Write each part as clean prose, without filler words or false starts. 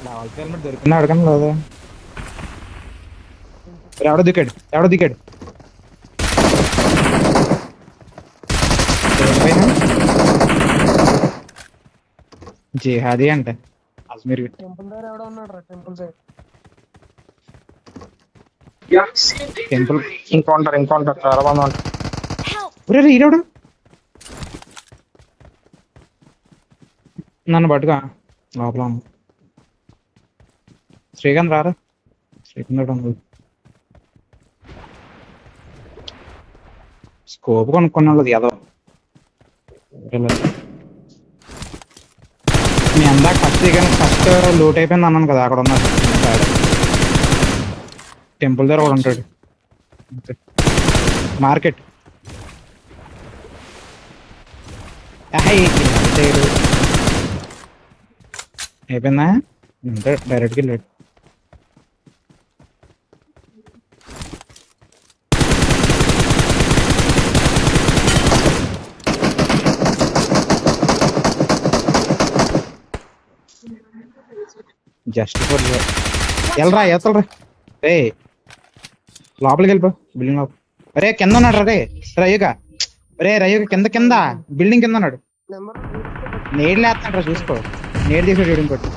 కావాలి హెల్మెట్ దొరికింది అడగను లేదా ఎవడో దిక్కాడు జిహాదీ అంటే అజ్మీర్ టెంపుల్ దగ్గర ఎవడో ఉన్నాడు రా, టెంపుల్ సైడ్. టెంపుల్ ఇంకౌంటర్ చాలా మంది ఉంటారు. ఈరోడు నన్ను పట్టుగా లోపల ఉంది. శ్రీకాంత్ రారా, శ్రీకాంత్ స్కోప్ కొనుక్కున్నా వాళ్ళది ఏదో మీ అందాక ఫస్ట్ లూట్ అయిపోయింది అన్నాను కదా, అక్కడ ఉన్నారు టెంపుల్ దగ్గర కూడా ఉంటాడు. మార్కెట్ అయిపోయిందా అంటే డైరెక్ట్గా వెళ్ళాడు. జస్ట్ ఫర్ వెళ్ళరా ఎత్తలరా రే, లోపలికి వెళ్ళిపో బిల్డింగ్ లోపల. అరే కింద ఉన్నాడు రే రయ్యగా కింద బిల్డింగ్ కింద ఉన్నాడు. నెంబర్ నేడు లేస్తాడు చూసుకో, నేడు తీసాడు వీడిని కొట్టి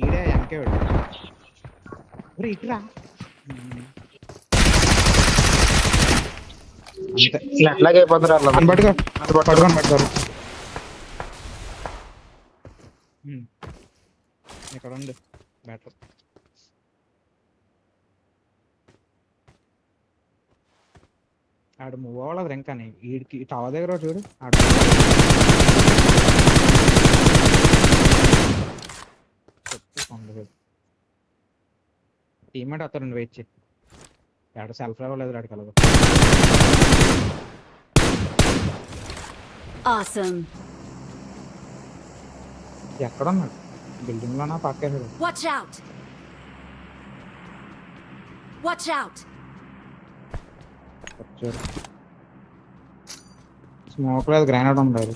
ఈడే వెనకే వాడు ఇటురా ఎట్లాగే అయిపోతారు అట్లా. పట్టుకోరు ఇక్కడ ఉంది బెటర్. ఆడు మూవ్ అవ్వలేదు ఇంకా, వీడికి టవర్ దగ్గర చూడు ఆడు టీమేట్ వస్తారండి, వెయిట్ చేయి. ఆడ సెల్ఫ్ రావలేదు ఆడికి అలాగ. ఎక్కడ ఉన్నాడు, బిల్డింగ్ లోనా పక్కేసాడు. స్మోక్ లేదు, గ్రానైడ్ ఉండాలి.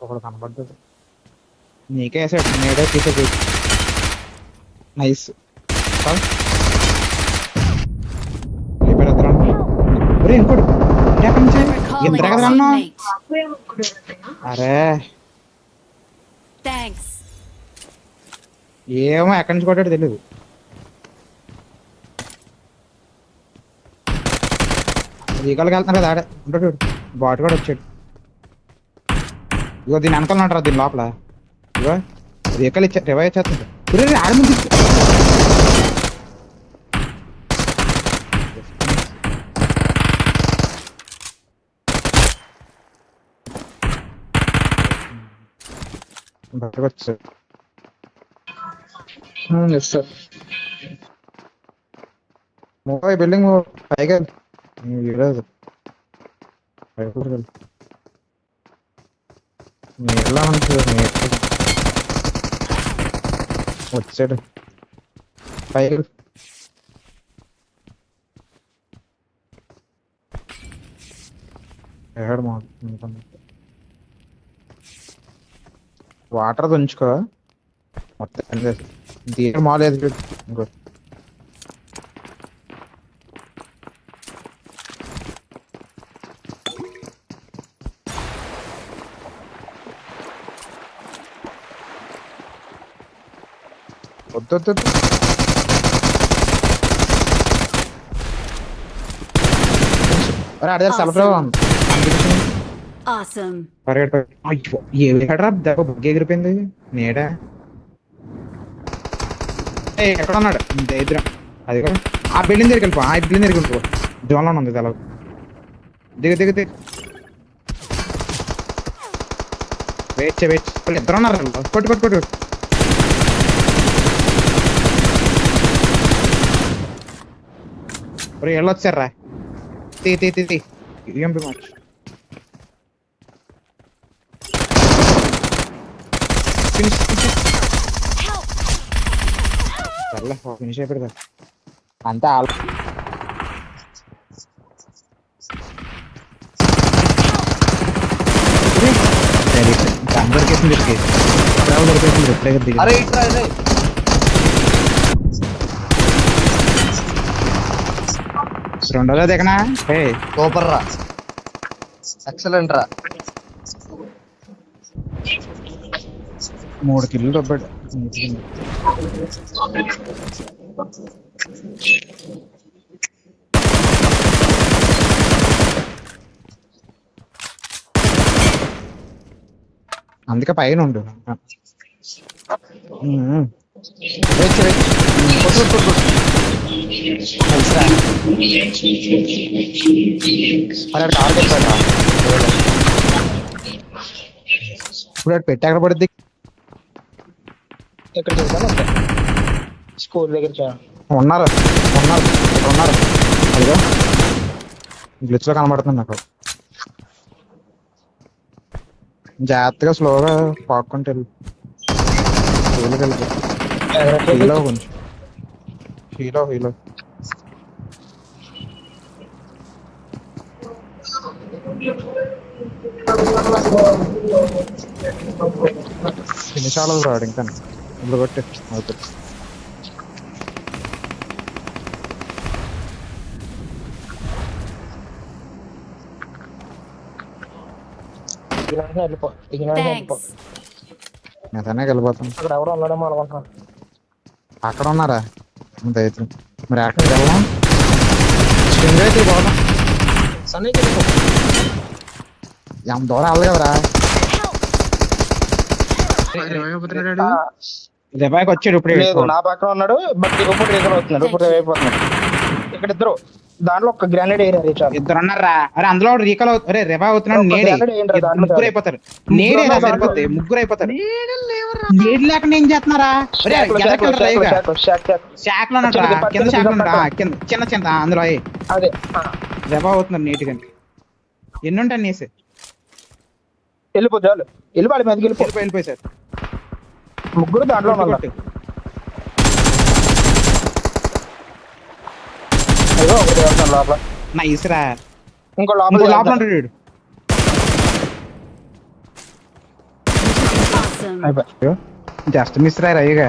ఒకడు కనపడ్డాడు, నీకే వేసాడు, నేడే తీసేది. నైస్ ఇంకోటి ఇంత కదా అన్నా. అరే ఏమో ఎక్కడి నుంచి కొట్టాడు తెలీదు. ఈగలకి వెళ్తున్నారు కదా ఆడే ఉంటాడు, బాట్ కూడా వచ్చాడు. ఇగో దీని వెనకాలన్నాడు రా, దీని లోపల ఇగో అది ఎక్కలు ఇచ్చా రివైవ్ చేస్తుంది. ఆడ ముందు వచ్చాడు. బిల్డింగ్ పైగా వచ్చాడు పైగా. వాటర్ ఉంచుకో మొత్తం దీని మాలేదు. ఇంకో వద్దు అదే సెల్ఫ్ ఎగిరిపోయింది నేడా. ఎక్కడ ఉన్నాడు ఇద్దరు, అది కూడా ఆ బిల్డింగ్ దగ్గరికి వెళ్ళిపో, ఆ బిల్డింగ్ దగ్గరికి వెళ్ళిపో. జోన్లో ఉంది తెల దిగు వెయిట్ ఇద్దరు ఉన్నారు. కొట్టు వెళ్ళొచ్చారా, తీ ఎంపీ మ్యాచ్. ఫినిష్ అయిపోయింది అంతా. దొరికేసింది ఇక్కడికి. డ్రైవర్ దొరికేసింది ఇప్పుడే దిగి. అరే ఇట్రా రే. రెండోదా దిగనా ఏ సూపర్ రా, ఎక్సలెంట్ రా. 3 కిల్లు దొబ్బాడు. అందుకే పైన ఉండు. వెచ్ వెచ్ కొట్టు కొట్టు కొట్టు. అరే టార్గెట్ పెట్టా ఇప్పుడు అటు పెట్టి ఎక్కడ పడుద్ది? ఎక్కడ చేశాను స్కూల్ దగ్గర ఉన్నారు ఉన్నారు ఇక్కడ ఉన్నారు. అదిగో గ్లిచ్ లో కనబడుతుంది నాకు. జాగ్రత్తగా స్లోగా పాక్కుంటే వెళ్ళు. హీలో కొంచెం హీలో హీలో ఫినిష్ అవ్వలేదు రాడు ఇంకా. ఇప్పుడు కొట్టి అవుతుంది. వెళ్ళిపో వెళ్ళిపో. Thanks. నేతనే వెళ్ళిపోతాను. అక్కడ ఎవరు ఉన్నాడేమో అనుకుంటున్నాను. అక్కడ ఉన్నారా అంత అయితే మరి అక్కడికి వెళ్దాం. స్ట్రింగ్ అయితే పోదాం. సన్నీకి వెళ్ళిపో. ఎంత దూరం వెళ్ళదు కదరా. రిబాయ్కి వచ్చాడు ఇప్పుడు. లేదు నా పక్కన ఉన్నాడు బట్ ఇప్పుడు రీకల్ అవుతున్నాడు. ఇప్పుడు అయిపోతున్నాడు. ఇక్కడ ఇద్దరు దాంట్లో ఒక గ్రానైడ్ ఏరియా రీచార్జ్. ఇద్దరు ఉన్నారా? అరే అందులో రీకాల్ అరే రిబాయ్ అవుతున్నాడు. నేడే ముగ్గురు అయిపోతారు. నేడే రా సరిపోద్ది. ముగ్గురు అయిపోతారు. నేడు లేకుండా ఏం చేస్తున్నారా? షాక్ లో ఉన్నాడు. కింద షాక్ లో ఉన్నాడు. కింద చిన్న చిన్న అందులో అదే రిబాయ్ అవుతున్నాడు నీట్గా. ఎన్ని ఉంటాయి నేసి వెళ్ళిపో చాలు. వెళ్ళిపోవాలి మీదకి వెళ్ళిపో. వెళ్ళిపోయి సార్ ముగ్గురు దాంట్లో ఉన్నారు. అయ్యో ఒకటి వెళ్తాను లోపల. నైస్ రా. ఇంకో లోపల లోపల లోపల ఉంటాడు వీడు. Awesome. అయిపోయి జస్ట్ మిస్ రా అయ్యగా.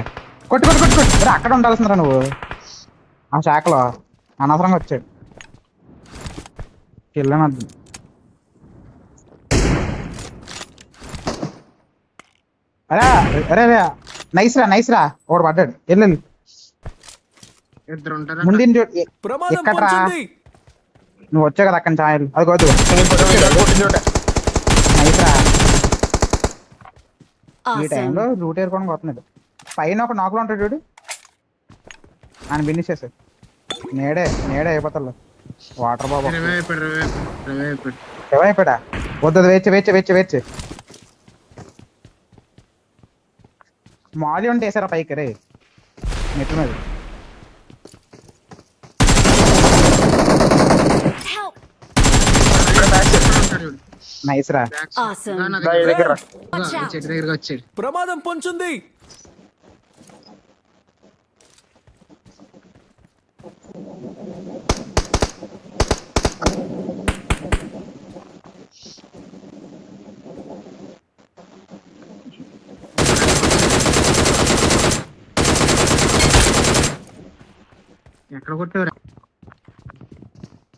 కొట్టు కొట్టు కొట్టు కొట్టు. అరే అక్కడ ఉండాల్సిందిరా నువ్వు. ఆ శాఖలో అనవసరంగా వచ్చాడు. వెళ్ళనద్దు. అరే అరే అరే నైస్ రా ఒకడు పడ్డాడు. వెళ్ళు ముందు ఎక్కడ్రా నువ్వు వచ్చావు కదా అక్కడి ఛాయలు. అది కాదు నైస్ రా. ఈ Awesome. టైంలో రూట్ ఏరుకోవడానికి వస్తున్నాడు. పైన ఒక నాకులో ఉంటాడు చూడు. ఆయన ఫినిష్ చేసాడు. నేడే అయిపోతాడు. వాటర్ బాబు అయిపోయా. వద్దు వేచి మాలి ఉంటే వేసారా పైకి రే మెట్ల మీద. Help. నైస్ రా. Awesome. దగ్గర Watch out. దగ్గరగా వచ్చాడు. ప్రమాదం పొంచుంది. ఎక్కడ కొట్టేవరా?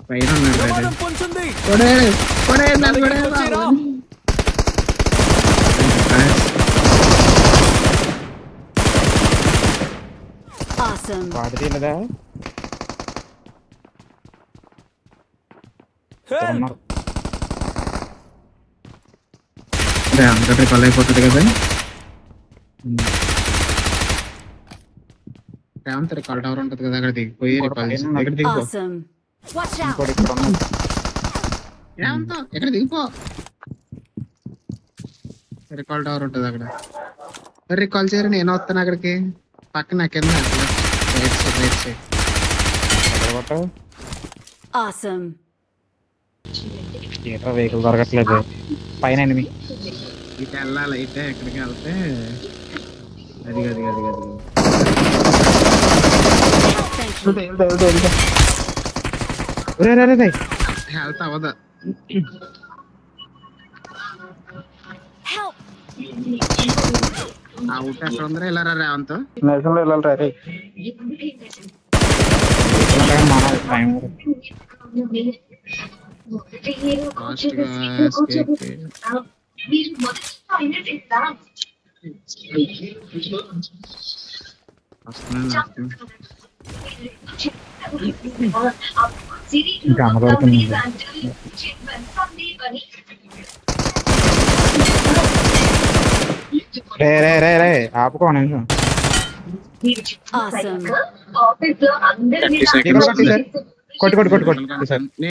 పైన ఉన్నాడు. ప్రమాదం పొంచుంది. వచ్చేరా. Awesome. వాడి తీయలేదా? Help. ఉన్నారు. అంత రికాల్ అయిపోతుంది కదా. రేవంత్ రికాల్ టవర్ ఉంటుంది కదా అక్కడ దిగిపోయి ఇక్కడ దిగిపో. Awesome. Watch out. ఇంకోటి ఇక్కడ ఉన్నాడు. రేవంత్ ఇక్కడ దిగిపో. రికాల్ టవర్ ఉంటుంది అక్కడ. రికాల్ చేయరు నేను వస్తాను అక్కడికి. పక్కన కింద right side. Awesome. Theatre vehicle దొరకట్లేదు. పైన ఎనిమి ఇటు వెళ్ళాలి. అయితే ఎక్కడికి వెళ్తే అది Thank you. హెల్త్ అవ్వదా? Help. అవుట్ ఎక్కడ ఉందరా ఇలా రా రేవంత్ నేషనల్ లో వెళ్ళాలి రే మన టైం ఫాస్ట్ గా escape. వస్తున్నాను, వస్తున్నాను. ఇంకా అమలవుతుంది రే రే రే రే ఆపుకో ఒక నిమిషం Awesome. దిగు, దిగు, దిగు. కొట్టు కొట్టు కొట్టు కొట్టు నేను